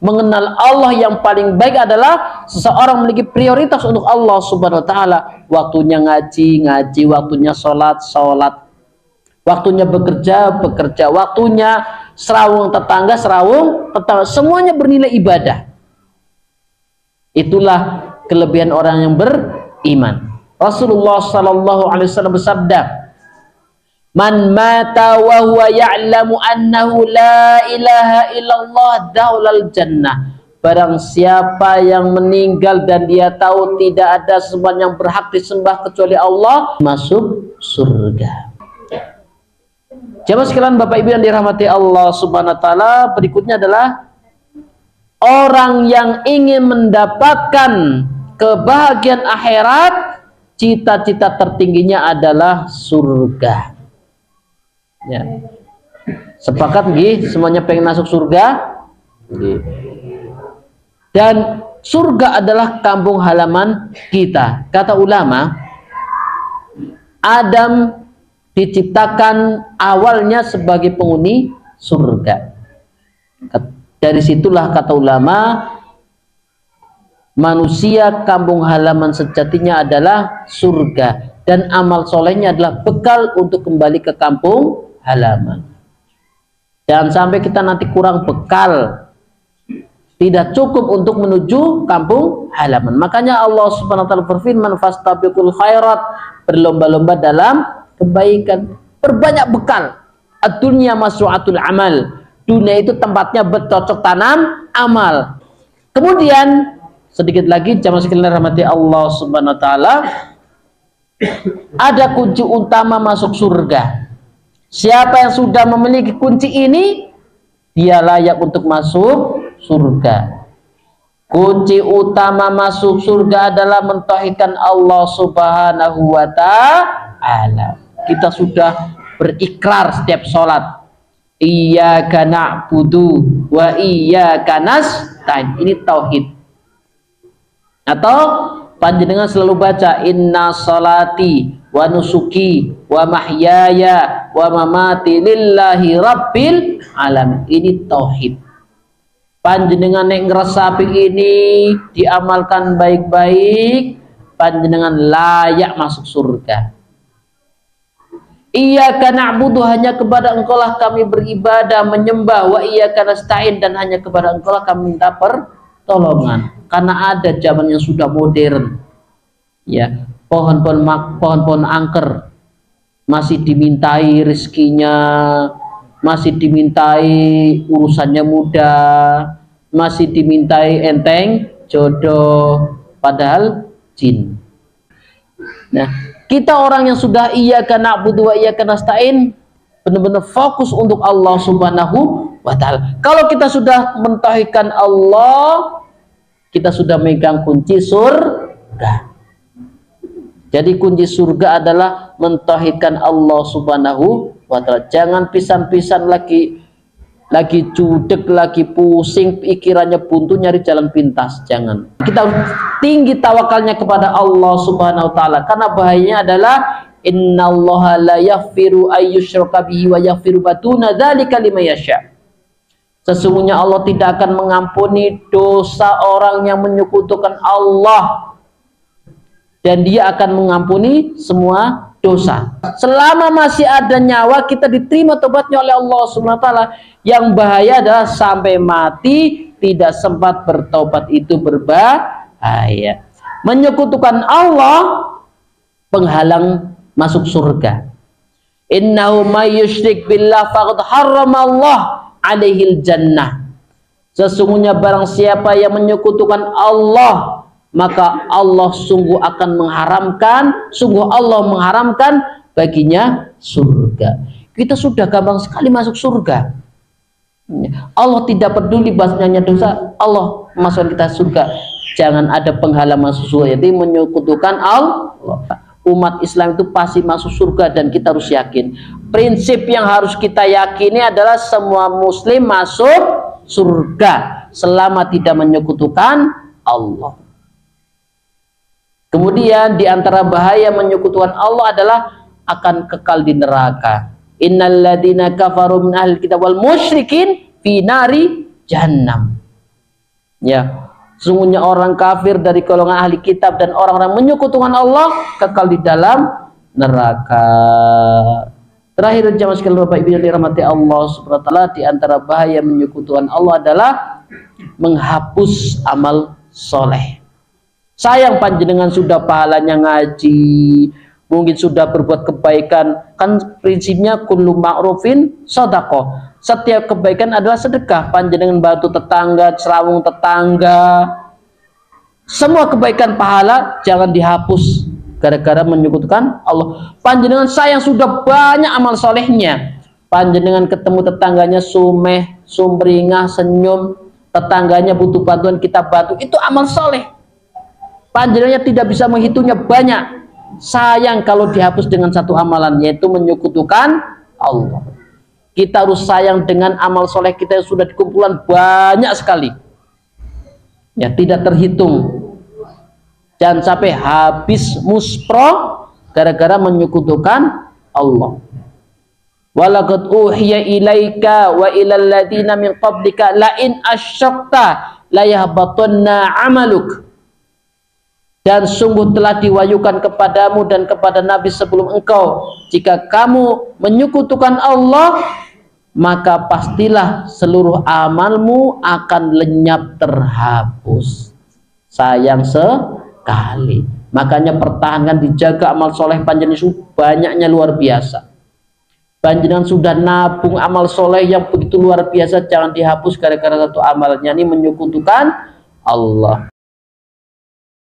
mengenal Allah yang paling baik adalah seseorang memiliki prioritas untuk Allah Subhanahu wa taala. Waktunya ngaji, waktunya sholat, waktunya bekerja, waktunya serawung tetangga, semuanya bernilai ibadah. Itulah kelebihan orang yang beriman. Rasulullah sallallahu alaihi wasallam bersabda, "Man mata wa huwa ya'lamu annahu la ilaha illallah daulal jannah." Barang siapa yang meninggal dan dia tahu tidak ada sembahan yang berhak disembah kecuali Allah, masuk surga. Jemaah sekalian, Bapak Ibu yang dirahmati Allah Subhanahu wa taala, berikutnya adalah orang yang ingin mendapatkan kebahagiaan akhirat, cita-cita tertingginya adalah surga. Ya. Sepakat nggih, semuanya pengen masuk surga? Nggih. Dan surga adalah kampung halaman kita. Kata ulama, Adam diciptakan awalnya sebagai penghuni surga. Dari situlah kata ulama, manusia kampung halaman sejatinya adalah surga, dan amal solehnya adalah bekal untuk kembali ke kampung halaman. Jangan sampai kita nanti kurang bekal, tidak cukup untuk menuju kampung halaman. Makanya Allah Subhanahu wa taala berfirman, fastabiqul khairat, berlomba-lomba dalam kebaikan, perbanyak bekal. Ad-dunya masru'atul amal, dunia itu tempatnya bercocok tanam amal. Kemudian sedikit lagi, jamaah sekalian rahmati Allah Subhanahu wa taala, ada kunci utama masuk surga. Siapa yang sudah memiliki kunci ini, dia layak untuk masuk surga. Kunci utama masuk surga adalah mentauhidkan Allah Subhanahu wa taala. Kita sudah berikrar setiap sholat, iyyaka na'budu wa iyyaka nasta'in. Ini tauhid. Atau panjenengan selalu baca, inna sholati wa nusuki wa mahyaya wa mamati lillahi rabbil alamin. Ini tauhid. Panjenengan yang ngresapi ini diamalkan baik-baik, panjenengan layak masuk surga. Iyyaka na'budu, hanya kepada Engkau lah kami beribadah, menyembah, wa iyyaka nasta'in, dan hanya kepada Engkau lah kami minta pertolongan. Karena ada zaman yang sudah modern, ya, pohon-pohon angker masih dimintai rezekinya, masih dimintai urusannya mudah, masih dimintai enteng jodoh, padahal jin. Nah, kita orang yang sudah iyyaka na'budu wa iyyaka nasta'in, benar-benar fokus untuk Allah Subhanahu wa taala. Kalau kita sudah mentauhidkan Allah, kita sudah megang kunci surga. Jadi kunci surga adalah mentauhidkan Allah Subhanahu wa taala. Jangan pisan-pisan lagi judek, lagi pusing, pikirannya buntu nyari jalan pintas. Jangan. Kita harus tinggi tawakalnya kepada Allah Subhanahu wa taala, karena bahayanya adalah innallaha la yaghfiru ayyushraka bihi wa yaghfiru ma duna dzalika liman yasha. Sesungguhnya Allah tidak akan mengampuni dosa orang yang menyekutukan Allah, dan Dia akan mengampuni semua dosa. Selama masih ada nyawa, kita diterima tobatnya oleh Allah Subhanahu wa taala. Yang bahaya adalah sampai mati tidak sempat bertobat, itu berbahaya. Menyekutukan Allah penghalang masuk surga. Innahu may yusyrik billah faqad harramallah alaihil jannah. Sesungguhnya barang siapa yang menyekutukan Allah, maka Allah sungguh Allah mengharamkan baginya surga. Kita sudah gampang sekali masuk surga. Allah tidak peduli bahasanya dosa, Allah masukkan kita surga. Jangan ada penghalang masuk surga, jadi menyekutukan Allah. Umat Islam itu pasti masuk surga, dan kita harus yakin. Prinsip yang harus kita yakini adalah semua muslim masuk surga selama tidak menyekutukan Allah. Kemudian di antara bahaya menyekutukan Allah adalah akan kekal di neraka. Innal ladzina kafaru min ahlil kitab wal musyrikin fi nari jahannam. Ya, sesungguhnya orang kafir dari golongan ahli kitab dan orang-orang menyekutukan Allah kekal di dalam neraka. Terakhir jamaah sekalian Bapak Ibu yang dirahmati Allah Subhanahu wa taala, di antara bahaya menyekutukan Allah adalah menghapus amal soleh. Sayang panjenengan sudah pahalanya ngaji, mungkin sudah berbuat kebaikan, kan prinsipnya kullu ma'rufin shadaqah. Setiap kebaikan adalah sedekah. Panjenengan bantu tetangga, cerawung tetangga, semua kebaikan pahala jangan dihapus gara-gara menyekutukan Allah. Panjenengan sayang sudah banyak amal solehnya, panjenengan ketemu tetangganya sumeh, sumringah, senyum, tetangganya butuh bantuan kita bantu, itu amal soleh. Panjenengannya tidak bisa menghitungnya banyak. Sayang kalau dihapus dengan satu amalan, yaitu menyekutukan Allah. Kita harus sayang dengan amal soleh kita yang sudah dikumpulan banyak sekali, ya tidak terhitung. Jangan sampai habis muspro gara-gara menyekutukan Allah. Walaqad uhiya ilaika wa ilal ladina min qablika la in asyrakta la yahbatunna amaluk. Dan sungguh telah diwahyukan kepadamu dan kepada Nabi sebelum engkau, jika kamu menyekutukan Allah, maka pastilah seluruh amalmu akan lenyap terhapus. Sayang sekali. Makanya pertahankan, dijaga amal soleh panjenengan banyaknya luar biasa. Panjenengan sudah nabung amal soleh yang begitu luar biasa, jangan dihapus gara-gara satu amalnya ini menyekutukan Allah.